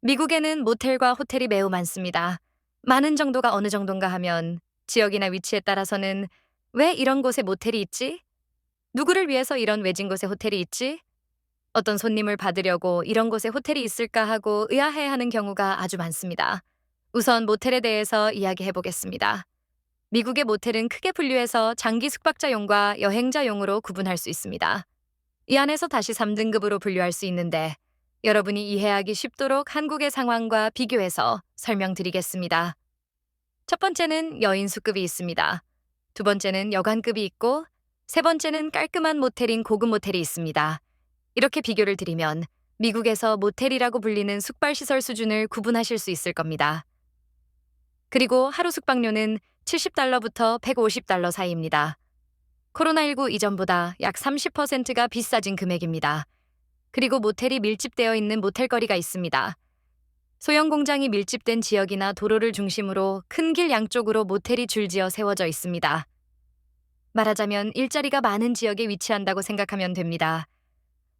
미국에는 모텔과 호텔이 매우 많습니다. 많은 정도가 어느 정도인가 하면 지역이나 위치에 따라서는 왜 이런 곳에 모텔이 있지? 누구를 위해서 이런 외진 곳에 호텔이 있지? 어떤 손님을 받으려고 이런 곳에 호텔이 있을까 하고 의아해하는 경우가 아주 많습니다. 우선 모텔에 대해서 이야기해 보겠습니다. 미국의 모텔은 크게 분류해서 장기 숙박자용과 여행자용으로 구분할 수 있습니다. 이 안에서 다시 3등급으로 분류할 수 있는데 여러분이 이해하기 쉽도록 한국의 상황과 비교해서 설명드리겠습니다. 첫 번째는 여인수급이 있습니다. 두 번째는 여관급이 있고 세 번째는 깔끔한 모텔인 고급 모텔이 있습니다. 이렇게 비교를 드리면 미국에서 모텔이라고 불리는 숙박시설 수준을 구분하실 수 있을 겁니다. 그리고 하루 숙박료는 70달러부터 150달러 사이입니다. 코로나19 이전보다 약 30%가 비싸진 금액입니다. 그리고 모텔이 밀집되어 있는 모텔거리가 있습니다. 소형 공장이 밀집된 지역이나 도로를 중심으로 큰 길 양쪽으로 모텔이 줄지어 세워져 있습니다. 말하자면 일자리가 많은 지역에 위치한다고 생각하면 됩니다.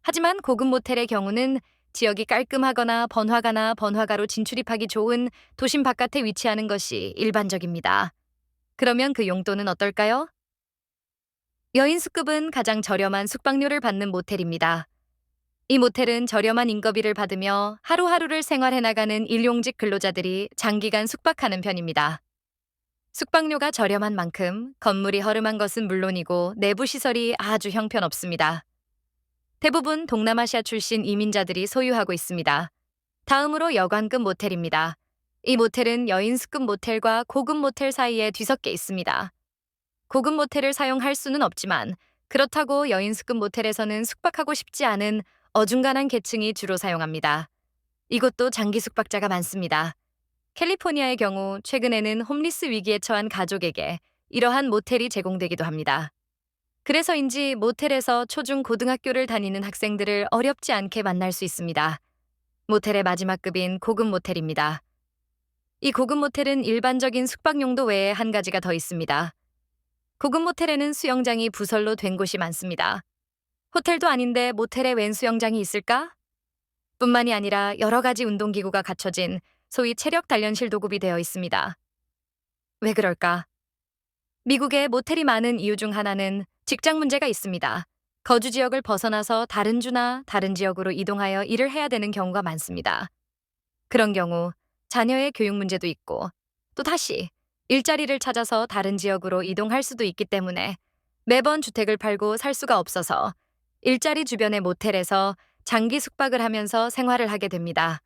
하지만 고급 모텔의 경우는 지역이 깔끔하거나 번화가나 번화가로 진출입하기 좋은 도심 바깥에 위치하는 것이 일반적입니다. 그러면 그 용도는 어떨까요? 여인수급은 가장 저렴한 숙박료를 받는 모텔입니다. 이 모텔은 저렴한 인건비를 받으며 하루하루를 생활해 나가는 일용직 근로자들이 장기간 숙박하는 편입니다. 숙박료가 저렴한 만큼 건물이 허름한 것은 물론이고 내부 시설이 아주 형편없습니다. 대부분 동남아시아 출신 이민자들이 소유하고 있습니다. 다음으로 여관급 모텔입니다. 이 모텔은 여인수급 모텔과 고급 모텔 사이에 뒤섞여 있습니다. 고급 모텔을 사용할 수는 없지만 그렇다고 여인수급 모텔에서는 숙박하고 싶지 않은 어중간한 계층이 주로 사용합니다. 이곳도 장기 숙박자가 많습니다. 캘리포니아의 경우 최근에는 홈리스 위기에 처한 가족에게 이러한 모텔이 제공되기도 합니다. 그래서인지 모텔에서 초중 고등학교를 다니는 학생들을 어렵지 않게 만날 수 있습니다. 모텔의 마지막 급인 고급 모텔입니다. 이 고급 모텔은 일반적인 숙박 용도 외에 한 가지가 더 있습니다. 고급 모텔에는 수영장이 부설로 된 곳이 많습니다. 호텔도 아닌데 모텔에 웬 수영장이 있을까? 뿐만이 아니라 여러 가지 운동기구가 갖춰진 소위 체력 단련실 도급이 되어 있습니다. 왜 그럴까? 미국에 모텔이 많은 이유 중 하나는 직장 문제가 있습니다. 거주 지역을 벗어나서 다른 주나 다른 지역으로 이동하여 일을 해야 되는 경우가 많습니다. 그런 경우 자녀의 교육 문제도 있고 또 다시 일자리를 찾아서 다른 지역으로 이동할 수도 있기 때문에 매번 주택을 팔고 살 수가 없어서 일자리 주변의 모텔에서 장기 숙박을 하면서 생활을 하게 됩니다.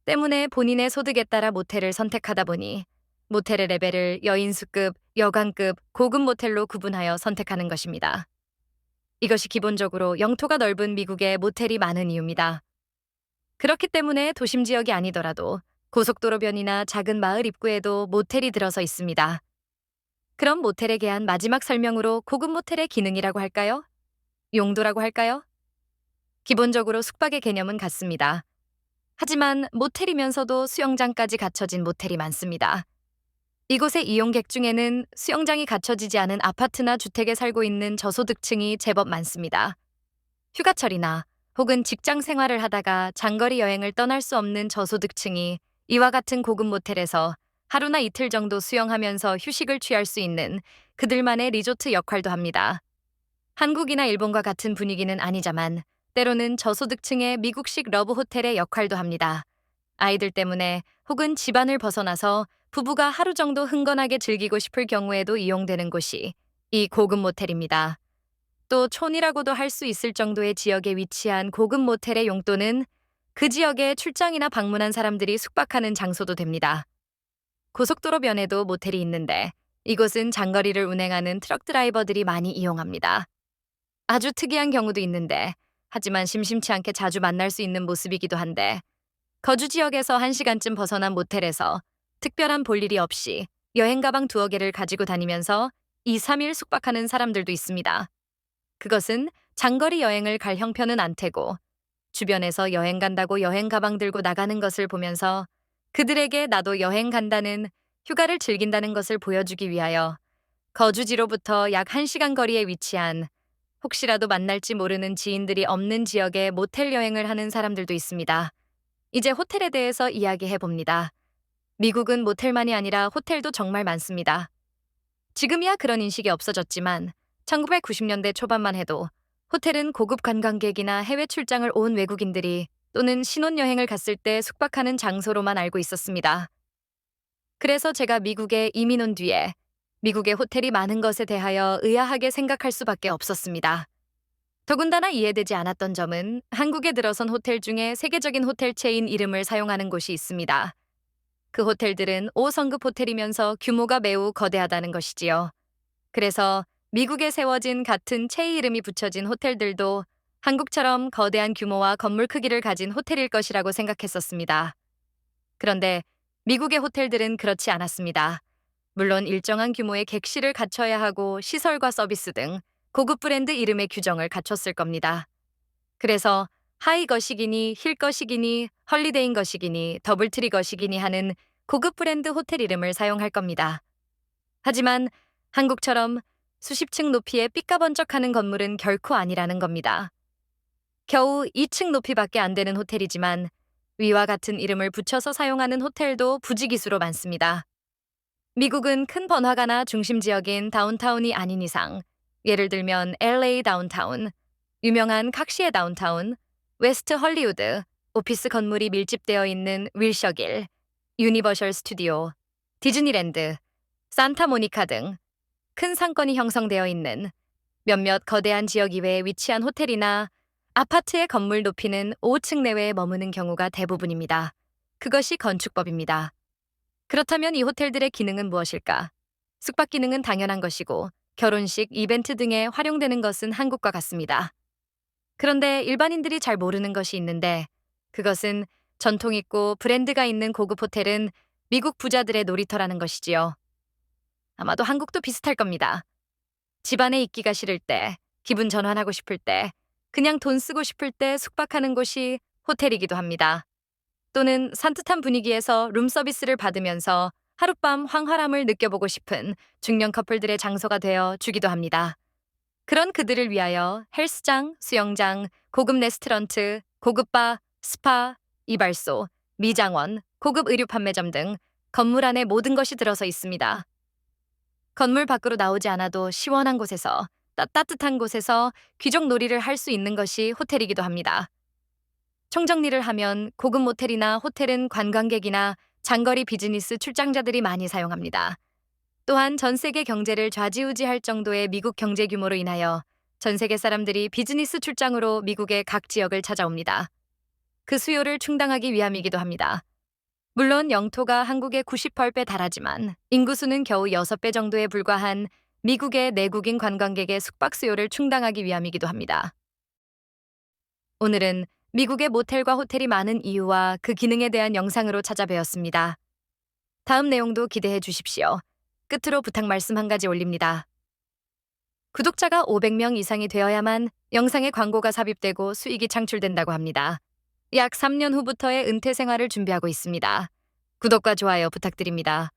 때문에 본인의 소득에 따라 모텔을 선택하다 보니 모텔의 레벨을 여인수급, 여관급, 고급 모텔로 구분하여 선택하는 것입니다. 이것이 기본적으로 영토가 넓은 미국에 모텔이 많은 이유입니다. 그렇기 때문에 도심 지역이 아니더라도 고속도로변이나 작은 마을 입구에도 모텔이 들어서 있습니다. 그럼 모텔에 대한 마지막 설명으로 고급 모텔의 기능이라고 할까요? 용도라고 할까요? 기본적으로 숙박의 개념은 같습니다. 하지만 모텔이면서도 수영장까지 갖춰진 모텔이 많습니다. 이곳의 이용객 중에는 수영장이 갖춰지지 않은 아파트나 주택에 살고 있는 저소득층이 제법 많습니다. 휴가철이나 혹은 직장 생활을 하다가 장거리 여행을 떠날 수 없는 저소득층이 이와 같은 고급 모텔에서 하루나 이틀 정도 수영하면서 휴식을 취할 수 있는 그들만의 리조트 역할도 합니다. 한국이나 일본과 같은 분위기는 아니자만 때로는 저소득층의 미국식 러브 호텔의 역할도 합니다. 아이들 때문에 혹은 집안을 벗어나서 부부가 하루 정도 흥건하게 즐기고 싶을 경우에도 이용되는 곳이 이 고급 모텔입니다. 또 촌이라고도 할 수 있을 정도의 지역에 위치한 고급 모텔의 용도는 그 지역에 출장이나 방문한 사람들이 숙박하는 장소도 됩니다. 고속도로변에도 모텔이 있는데 이곳은 장거리를 운행하는 트럭 드라이버들이 많이 이용합니다. 아주 특이한 경우도 있는데 하지만 심심치 않게 자주 만날 수 있는 모습이기도 한데 거주 지역에서 1시간쯤 벗어난 모텔에서 특별한 볼일이 없이 여행 가방 2-개 가지고 다니면서 2-3일 숙박하는 사람들도 있습니다. 그것은 장거리 여행을 갈 형편은 안 테고 주변에서 여행 간다고 여행 가방 들고 나가는 것을 보면서 그들에게 나도 여행 간다는 휴가를 즐긴다는 것을 보여주기 위하여 거주지로부터 약 1시간 거리에 위치한 혹시라도 만날지 모르는 지인들이 없는 지역에 모텔 여행을 하는 사람들도 있습니다. 이제 호텔에 대해서 이야기해 봅니다. 미국은 모텔만이 아니라 호텔도 정말 많습니다. 지금이야 그런 인식이 없어졌지만 1990년대 초반만 해도 호텔은 고급 관광객이나 해외 출장을 온 외국인들이 또는 신혼여행을 갔을 때 숙박하는 장소로만 알고 있었습니다. 그래서 제가 미국에 이민 온 뒤에 미국의 호텔이 많은 것에 대하여 의아하게 생각할 수밖에 없었습니다. 더군다나 이해되지 않았던 점은 한국에 들어선 호텔 중에 세계적인 호텔 체인 이름을 사용하는 곳이 있습니다. 그 호텔들은 5성급 호텔이면서 규모가 매우 거대하다는 것이지요. 그래서 미국에 세워진 같은 체이 이름이 붙여진 호텔들도 한국처럼 거대한 규모와 건물 크기를 가진 호텔일 것이라고 생각했었습니다. 그런데 미국의 호텔들은 그렇지 않았습니다. 물론 일정한 규모의 객실을 갖춰야 하고 시설과 서비스 등 고급 브랜드 이름의 규정을 갖췄을 겁니다. 그래서 하이 거시기니, 힐 거시기니, 헐리데이인 거시기니, 더블트리 거시기니 하는 고급 브랜드 호텔 이름을 사용할 겁니다. 하지만 한국처럼 수십 층 높이의 삐까번쩍하는 건물은 결코 아니라는 겁니다. 겨우 2층 높이밖에 안 되는 호텔이지만 위와 같은 이름을 붙여서 사용하는 호텔도 부지기수로 많습니다. 미국은 큰 번화가나 중심 지역인 다운타운이 아닌 이상, 예를 들면 LA 다운타운, 유명한 각시의 다운타운, 웨스트 헐리우드, 오피스 건물이 밀집되어 있는 윌셔길, 유니버셜 스튜디오, 디즈니랜드, 산타모니카 등 큰 상권이 형성되어 있는 몇몇 거대한 지역 이외에 위치한 호텔이나 아파트의 건물 높이는 5층 내외에 머무는 경우가 대부분입니다. 그것이 건축법입니다. 그렇다면 이 호텔들의 기능은 무엇일까? 숙박 기능은 당연한 것이고 결혼식, 이벤트 등에 활용되는 것은 한국과 같습니다. 그런데 일반인들이 잘 모르는 것이 있는데 그것은 전통 있고 브랜드가 있는 고급 호텔은 미국 부자들의 놀이터라는 것이지요. 아마도 한국도 비슷할 겁니다. 집안에 있기가 싫을 때, 기분 전환하고 싶을 때, 그냥 돈 쓰고 싶을 때 숙박하는 곳이 호텔이기도 합니다. 또는 산뜻한 분위기에서 룸 서비스를 받으면서 하룻밤 황홀함을 느껴보고 싶은 중년 커플들의 장소가 되어 주기도 합니다. 그런 그들을 위하여 헬스장, 수영장, 고급 레스토랑트, 고급 바, 스파, 이발소, 미장원, 고급 의류 판매점 등 건물 안에 모든 것이 들어서 있습니다. 건물 밖으로 나오지 않아도 시원한 곳에서, 따뜻한 곳에서 귀족 놀이를 할 수 있는 것이 호텔이기도 합니다. 총정리를 하면 고급 모텔이나 호텔은 관광객이나 장거리 비즈니스 출장자들이 많이 사용합니다. 또한 전 세계 경제를 좌지우지할 정도의 미국 경제 규모로 인하여 전 세계 사람들이 비즈니스 출장으로 미국의 각 지역을 찾아옵니다. 그 수요를 충당하기 위함이기도 합니다. 물론 영토가 한국의 98배 달하지만 인구수는 겨우 6배 정도에 불과한 미국의 내국인 관광객의 숙박 수요를 충당하기 위함이기도 합니다. 오늘은 미국의 모텔과 호텔이 많은 이유와 그 기능에 대한 영상으로 찾아뵈었습니다. 다음 내용도 기대해 주십시오. 끝으로 부탁 말씀 한 가지 올립니다. 구독자가 500명 이상이 되어야만 영상에 광고가 삽입되고 수익이 창출된다고 합니다. 약 3년 후부터의 은퇴 생활을 준비하고 있습니다. 구독과 좋아요 부탁드립니다.